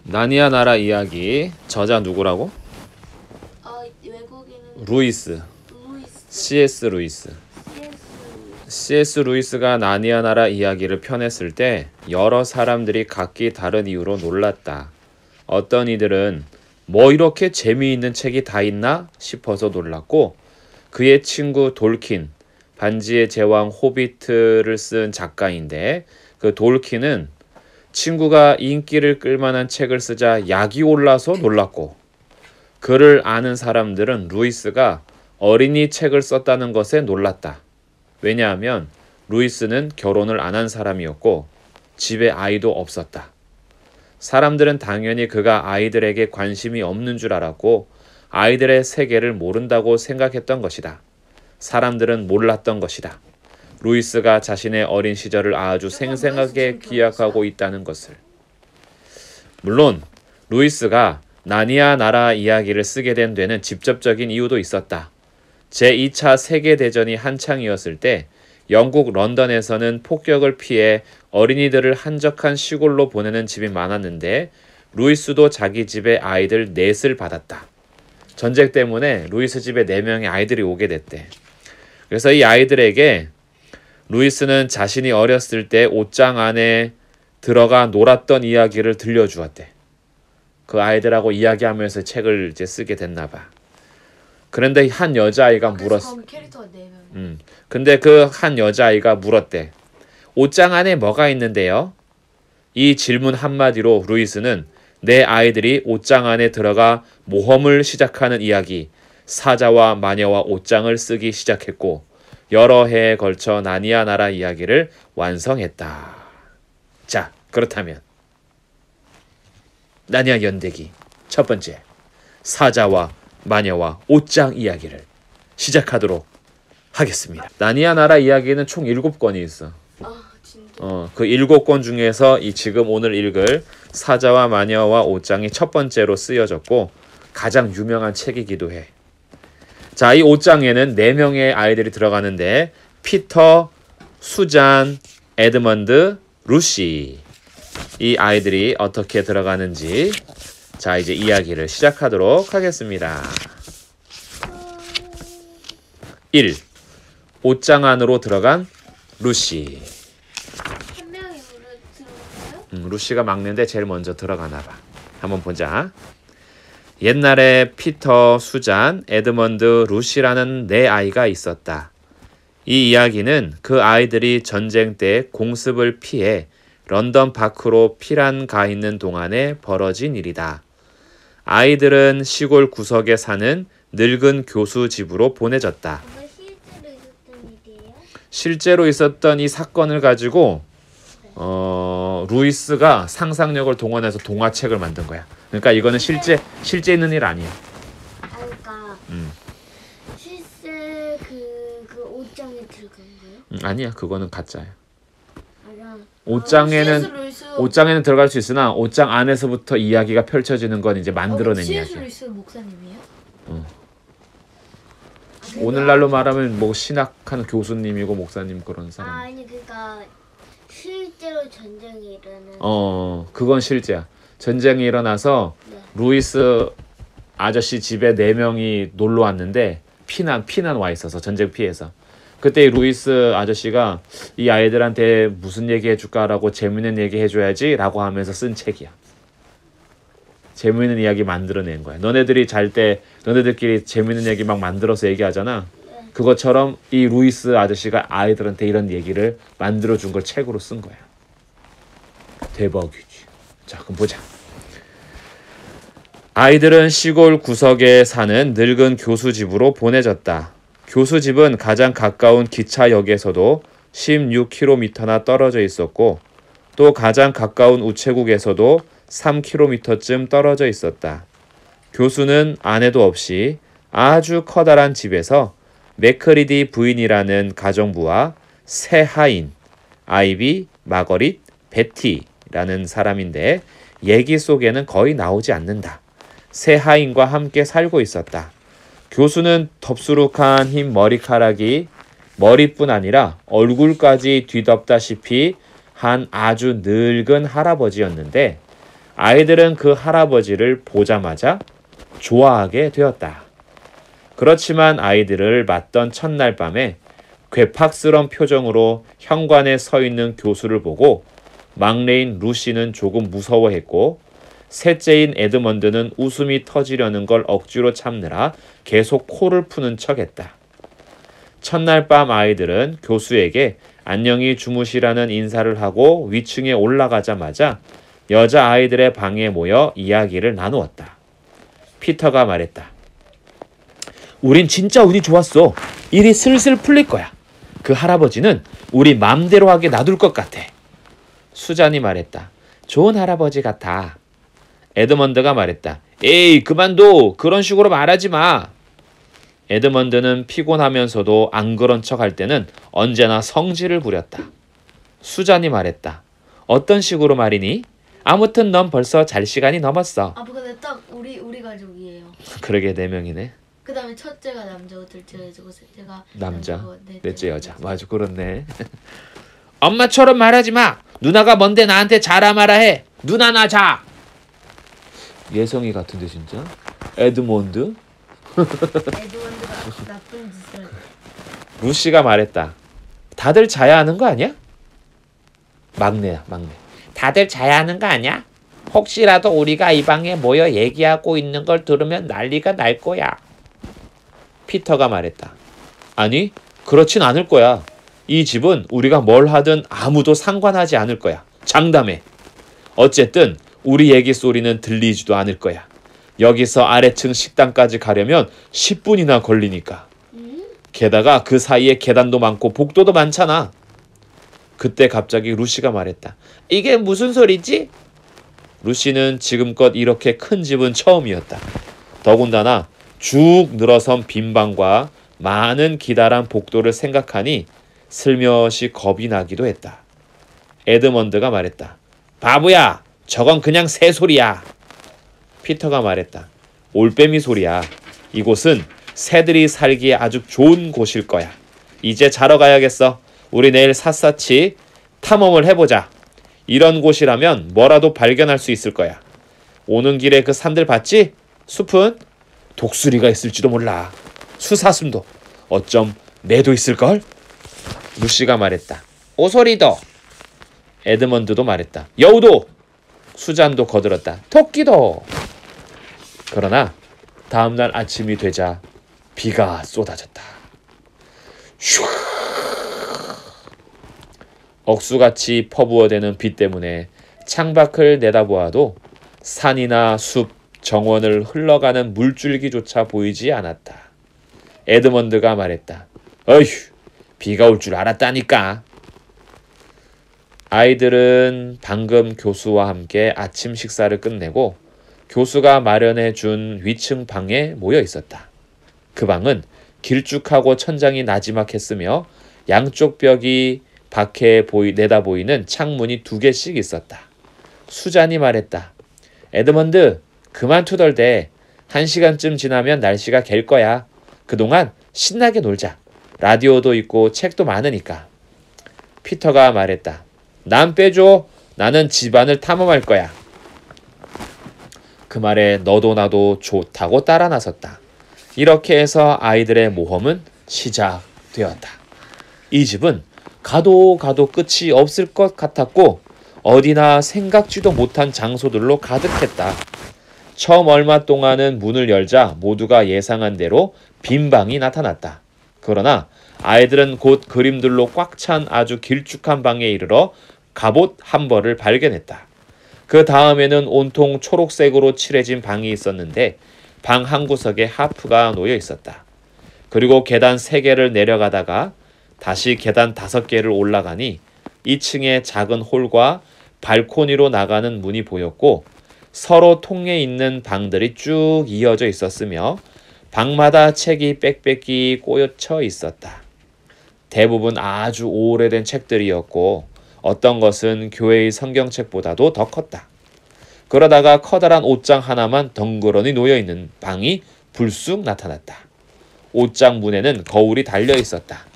나니아 나라 이야기 저자 누구라고? 외국인은 루이스. 루이스. C.S. 루이스. C.S. 루이스가 나니아 나라 이야기를 펴냈을 때 여러 사람들이 각기 다른 이유로 놀랐다. 어떤 이들은 뭐 이렇게 재미있는 책이 다 있나 싶어서 놀랐고, 그의 친구 돌킨, 반지의 제왕 호비트를 쓴 작가인데, 그 돌킨은 친구가 인기를 끌만한 책을 쓰자 약이 올라서 놀랐고, 그를 아는 사람들은 루이스가 어린이 책을 썼다는 것에 놀랐다. 왜냐하면 루이스는 결혼을 안 한 사람이었고 집에 아이도 없었다. 사람들은 당연히 그가 아이들에게 관심이 없는 줄 알았고 아이들의 세계를 모른다고 생각했던 것이다. 사람들은 몰랐던 것이다. 루이스가 자신의 어린 시절을 아주 생생하게 기억하고 있다는 것을. 물론 루이스가 나니아 나라 이야기를 쓰게 된 데는 직접적인 이유도 있었다. 제2차 세계대전이 한창이었을 때 영국 런던에서는 폭격을 피해 어린이들을 한적한 시골로 보내는 집이 많았는데 루이스도 자기 집에 아이들 넷을 받았다. 전쟁 때문에 루이스 집에 4명의 아이들이 오게 됐대. 그래서 이 아이들에게 루이스는 자신이 어렸을 때 옷장 안에 들어가 놀았던 이야기를 들려주었대. 그 아이들하고 이야기하면서 책을 이제 쓰게 됐나 봐. 그런데 한 여자아이가 물었어. 캐릭터가 4명. 근데 그 한 여자아이가 물었대. 옷장 안에 뭐가 있는데요? 이 질문 한마디로 루이스는 내 아이들이 옷장 안에 들어가 모험을 시작하는 이야기, 사자와 마녀와 옷장을 쓰기 시작했고 여러 해에 걸쳐 나니아 나라 이야기를 완성했다. 자, 그렇다면 나니아 연대기 첫 번째, 사자와 마녀와 옷장 이야기를 시작하도록 하겠습니다. 나니아 나라 이야기는 총 7권이 있어. 진짜? 그 7권 중에서 이 지금 오늘 읽을 사자와 마녀와 옷장이 첫 번째로 쓰여졌고 가장 유명한 책이기도 해. 자, 이 옷장에는 4명의 아이들이 들어가는데 피터, 수잔, 에드먼드, 루시, 이 아이들이 어떻게 들어가는지 자 이제 이야기를 시작하도록 하겠습니다. 1. 옷장 안으로 들어간 루시. 한 명이 들어가요? 루시가 막내인데 제일 먼저 들어가나 봐. 한번 보자. 옛날에 피터, 수잔, 에드먼드, 루시라는 4아이가 있었다. 이 이야기는 그 아이들이 전쟁 때 공습을 피해 런던 밖으로 피난 가 있는 동안에 벌어진 일이다. 아이들은 시골 구석에 사는 늙은 교수 집으로 보내졌다. 정말 실제로 있었던 일이에요? 실제로 있었던 이 사건을 가지고 루이스가 상상력을 동원해서 동화책을 만든 거야. 그러니까 이거는 실제 있는 일 아니야. 그러니까 실제 그 옷장에 들어간 거예요? 아니야, 그거는 가짜야. 알아. 옷장에는 들어갈 수 있으나 옷장 안에서부터 이야기가 펼쳐지는 건 이제 만들어낸 이야기야. C.S. 루이스 목사님이에요? 오늘날로 말하면 뭐 신학하는 교수님이고 목사님 그런 사람. 아니 그러니까 실제로 전쟁이 일어나는. 그건 실제야. 전쟁이 일어나서 루이스 아저씨 집에 4명이 놀러 왔는데 피난 와 있어서 전쟁 피해서. 그때 이 루이스 아저씨가 이 아이들한테 무슨 얘기 해줄까라고 재밌는 얘기 해줘야지 라고 하면서 쓴 책이야. 재밌는 이야기 만들어낸 거야. 너네들이 잘 때 너네들끼리 재밌는 얘기 막 만들어서 얘기하잖아. 그것처럼 이 루이스 아저씨가 아이들한테 이런 얘기를 만들어준 걸 책으로 쓴 거야. 대박이지. 자, 그럼 보자. 아이들은 시골 구석에 사는 늙은 교수 집으로 보내졌다. 교수 집은 가장 가까운 기차역에서도 16km나 떨어져 있었고 또 가장 가까운 우체국에서도 3km쯤 떨어져 있었다. 교수는 아내도 없이 아주 커다란 집에서 맥크리디 부인이라는 가정부와 세 하인, 아이비, 마거릿, 베티라는 사람인데 얘기 속에는 거의 나오지 않는다. 세 하인과 함께 살고 있었다. 교수는 덥수룩한 흰 머리카락이 머리뿐 아니라 얼굴까지 뒤덮다시피 한 아주 늙은 할아버지였는데 아이들은 그 할아버지를 보자마자 좋아하게 되었다. 그렇지만 아이들을 맞던 첫날 밤에 괴팍스런 표정으로 현관에 서 있는 교수를 보고 막내인 루시는 조금 무서워했고 셋째인 에드먼드는 웃음이 터지려는 걸 억지로 참느라 계속 코를 푸는 척했다. 첫날 밤 아이들은 교수에게 안녕히 주무시라는 인사를 하고 위층에 올라가자마자 여자 아이들의 방에 모여 이야기를 나누었다. 피터가 말했다. 우린 진짜 운이 좋았어. 일이 슬슬 풀릴 거야. 그 할아버지는 우리 맘대로 하게 놔둘 것 같아. 수잔이 말했다. 좋은 할아버지 같아. 에드먼드가 말했다. 에이, 그만둬. 그런 식으로 말하지 마. 에드먼드는 피곤하면서도 안 그런 척 할 때는 언제나 성질을 부렸다. 수잔이 말했다. 어떤 식으로 말이니? 아무튼 넌 벌써 잘 시간이 넘었어. 아빠 근데 딱 우리 가족이에요. 그러게 4명이네. 그 다음에 첫째가 남자고 둘째가 여자고 셋째가 남자, 여자고, 넷째 여자. 맞아, 그렇네. 엄마처럼 말하지 마. 누나가 뭔데 나한테 자라 마라 해. 누나 나 자. 예성이 같은데 진짜. 에드몬드. 에드먼드가 나쁜 짓을. 루시가 말했다. 다들 자야 하는 거 아니야? 막내야, 막내. 다들 자야 하는 거 아니야? 혹시라도 우리가 이 방에 모여 얘기하고 있는 걸 들으면 난리가 날 거야. 피터가 말했다. 아니, 그렇진 않을 거야. 이 집은 우리가 뭘 하든 아무도 상관하지 않을 거야. 장담해. 어쨌든 우리 얘기 소리는 들리지도 않을 거야. 여기서 아래층 식당까지 가려면 10분이나 걸리니까. 게다가 그 사이에 계단도 많고 복도도 많잖아. 그때 갑자기 루시가 말했다. 이게 무슨 소리지? 루시는 지금껏 이렇게 큰 집은 처음이었다. 더군다나 쭉 늘어선 빈 방과 많은 기다란 복도를 생각하니 슬며시 겁이 나기도 했다. 에드먼드가 말했다. 바보야, 저건 그냥 새소리야. 피터가 말했다. 올빼미 소리야. 이곳은 새들이 살기에 아주 좋은 곳일 거야. 이제 자러 가야겠어. 우리 내일 샅샅이 탐험을 해보자. 이런 곳이라면 뭐라도 발견할 수 있을 거야. 오는 길에 그 산들 봤지? 숲은 독수리가 있을지도 몰라. 수사슴도. 어쩜 매도 있을걸? 루시가 말했다. 오소리도. 에드먼드도 말했다. 여우도. 수잔도 거들었다. 토끼도. 그러나 다음날 아침이 되자 비가 쏟아졌다. 슈. 억수같이 퍼부어대는 비 때문에 창밖을 내다보아도 산이나 숲, 정원을 흘러가는 물줄기조차 보이지 않았다. 에드먼드가 말했다. 어휴, 비가 올 줄 알았다니까. 아이들은 방금 교수와 함께 아침 식사를 끝내고 교수가 마련해 준 위층 방에 모여 있었다. 그 방은 길쭉하고 천장이 나지막했으며 양쪽 벽이 밖에 내다 보이는 창문이 2개씩 있었다. 수잔이 말했다. 에드먼드, 그만 투덜대. 1시간쯤 지나면 날씨가 갤 거야. 그동안 신나게 놀자. 라디오도 있고 책도 많으니까. 피터가 말했다. 난 빼줘. 나는 집안을 탐험할 거야. 그 말에 너도 나도 좋다고 따라 나섰다. 이렇게 해서 아이들의 모험은 시작되었다. 이 집은 가도 끝이 없을 것 같았고 어디나 생각지도 못한 장소들로 가득했다. 처음 얼마 동안은 문을 열자 모두가 예상한 대로 빈 방이 나타났다. 그러나 아이들은 곧 그림들로 꽉 찬 아주 길쭉한 방에 이르러 갑옷 한 벌을 발견했다. 그 다음에는 온통 초록색으로 칠해진 방이 있었는데 방 한 구석에 하프가 놓여 있었다. 그리고 계단 3개를 내려가다가 다시 계단 5개를 올라가니 2층의 작은 홀과 발코니로 나가는 문이 보였고 서로 통해 있는 방들이 쭉 이어져 있었으며 방마다 책이 빽빽히 꼬여쳐 있었다. 대부분 아주 오래된 책들이었고 어떤 것은 교회의 성경책보다도 더 컸다. 그러다가 커다란 옷장 하나만 덩그러니 놓여있는 방이 불쑥 나타났다. 옷장 문에는 거울이 달려 있었다.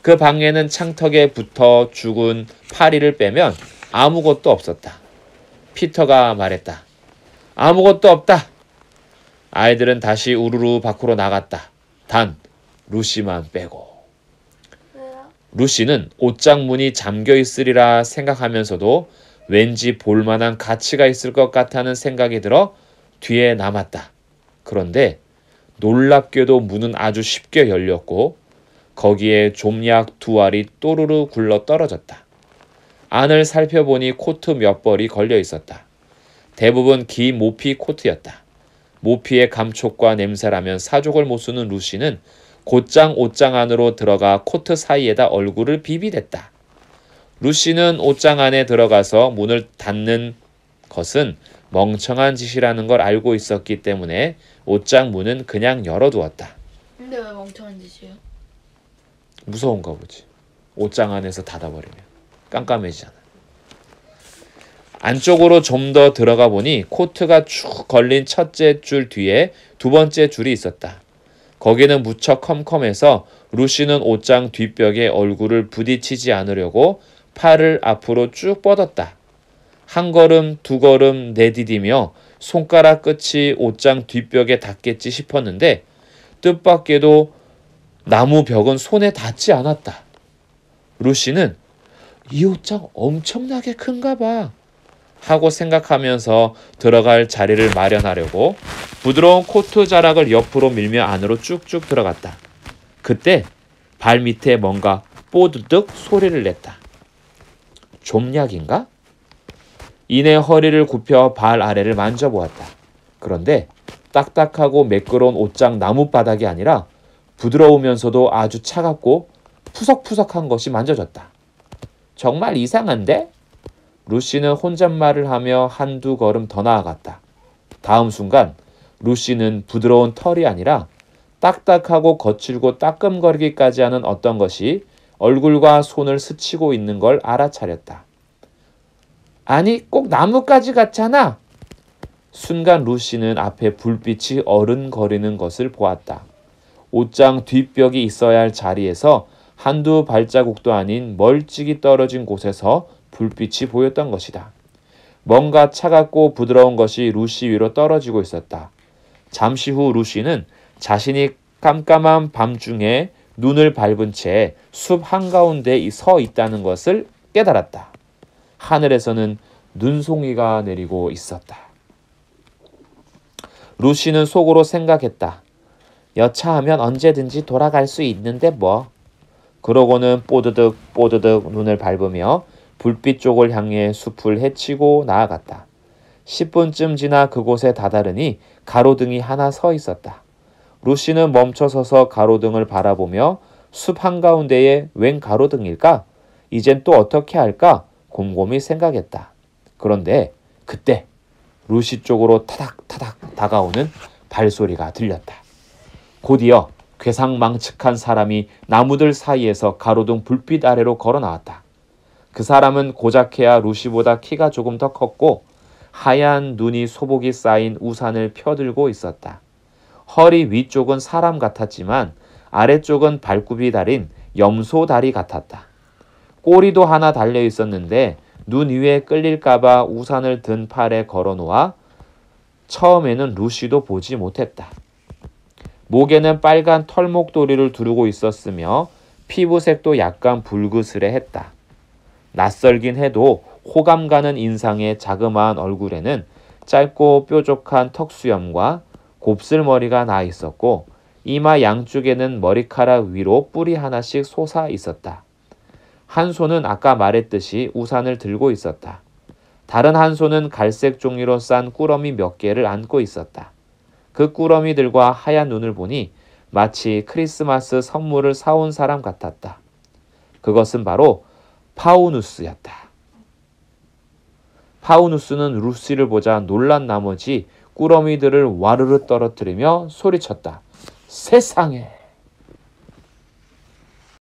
그 방에는 창턱에 붙어 죽은 파리를 빼면 아무것도 없었다. 피터가 말했다. 아무것도 없다. 아이들은 다시 우르르 밖으로 나갔다. 단 루시만 빼고. 왜요? 루시는 옷장 문이 잠겨 있으리라 생각하면서도 왠지 볼만한 가치가 있을 것 같다는 생각이 들어 뒤에 남았다. 그런데 놀랍게도 문은 아주 쉽게 열렸고 거기에 좀약 두 알이 또르르 굴러 떨어졌다. 안을 살펴보니 코트 몇 벌이 걸려 있었다. 대부분 긴 모피 코트였다. 모피의 감촉과 냄새라면 사족을 못 쓰는 루시는 곧장 옷장 안으로 들어가 코트 사이에다 얼굴을 비비댔다. 루시는 옷장 안에 들어가서 문을 닫는 것은 멍청한 짓이라는 걸 알고 있었기 때문에 옷장 문은 그냥 열어두었다. 근데 왜 멍청한 짓이에요? 무서운가 보지. 옷장 안에서 닫아버리면 깜깜해지잖아. 안쪽으로 좀 더 들어가 보니 코트가 쭉 걸린 첫째 줄 뒤에 두 번째 줄이 있었다. 거기는 무척 컴컴해서 루시는 옷장 뒷벽에 얼굴을 부딪히지 않으려고 팔을 앞으로 쭉 뻗었다. 한 걸음 두 걸음 내디디며 손가락 끝이 옷장 뒷벽에 닿겠지 싶었는데 뜻밖에도 나무 벽은 손에 닿지 않았다. 루시는 이 옷장 엄청나게 큰가 봐 하고 생각하면서 들어갈 자리를 마련하려고 부드러운 코트 자락을 옆으로 밀며 안으로 쭉쭉 들어갔다. 그때 발 밑에 뭔가 뽀드득 소리를 냈다. 좀약인가? 이내 허리를 굽혀 발 아래를 만져보았다. 그런데 딱딱하고 매끄러운 옷장 나무바닥이 아니라 부드러우면서도 아주 차갑고 푸석푸석한 것이 만져졌다. 정말 이상한데? 루시는 혼잣말을 하며 한두 걸음 더 나아갔다. 다음 순간 루시는 부드러운 털이 아니라 딱딱하고 거칠고 따끔거리기까지 하는 어떤 것이 얼굴과 손을 스치고 있는 걸 알아차렸다. 아니, 꼭 나뭇가지 같잖아. 순간 루시는 앞에 불빛이 어른거리는 것을 보았다. 옷장 뒷벽이 있어야 할 자리에서 한두 발자국도 아닌 멀찍이 떨어진 곳에서 불빛이 보였던 것이다. 뭔가 차갑고 부드러운 것이 루시 위로 떨어지고 있었다. 잠시 후 루시는 자신이 깜깜한 밤중에 눈을 밟은 채 숲 한가운데 서 있다는 것을 깨달았다. 하늘에서는 눈송이가 내리고 있었다. 루시는 속으로 생각했다. 여차하면 언제든지 돌아갈 수 있는데 뭐. 그러고는 뽀드득 뽀드득 눈을 밟으며 불빛 쪽을 향해 숲을 헤치고 나아갔다. 10분쯤 지나 그곳에 다다르니 가로등이 하나 서 있었다. 루시는 멈춰서서 가로등을 바라보며 숲 한가운데에 웬 가로등일까? 이젠 또 어떻게 할까? 곰곰이 생각했다. 그런데 그때 루시 쪽으로 타닥타닥 다가오는 발소리가 들렸다. 곧이어 괴상망측한 사람이 나무들 사이에서 가로등 불빛 아래로 걸어 나왔다. 그 사람은 고작해야 루시보다 키가 조금 더 컸고 하얀 눈이 소복이 쌓인 우산을 펴들고 있었다. 허리 위쪽은 사람 같았지만 아래쪽은 발굽이 달인 염소 다리 같았다. 꼬리도 하나 달려 있었는데 눈 위에 끌릴까봐 우산을 든 팔에 걸어놓아 처음에는 루시도 보지 못했다. 목에는 빨간 털목도리를 두르고 있었으며 피부색도 약간 붉으스레했다. 낯설긴 해도 호감 가는 인상의 자그마한 얼굴에는 짧고 뾰족한 턱수염과 곱슬머리가 나 있었고 이마 양쪽에는 머리카락 위로 뿔이 하나씩 솟아 있었다. 한 손은 아까 말했듯이 우산을 들고 있었다. 다른 한 손은 갈색 종이로 싼 꾸러미 몇 개를 안고 있었다. 그 꾸러미들과 하얀 눈을 보니 마치 크리스마스 선물을 사온 사람 같았다. 그것은 바로 파우누스였다. 파우누스는 루시를 보자 놀란 나머지 꾸러미들을 와르르 떨어뜨리며 소리쳤다. 세상에!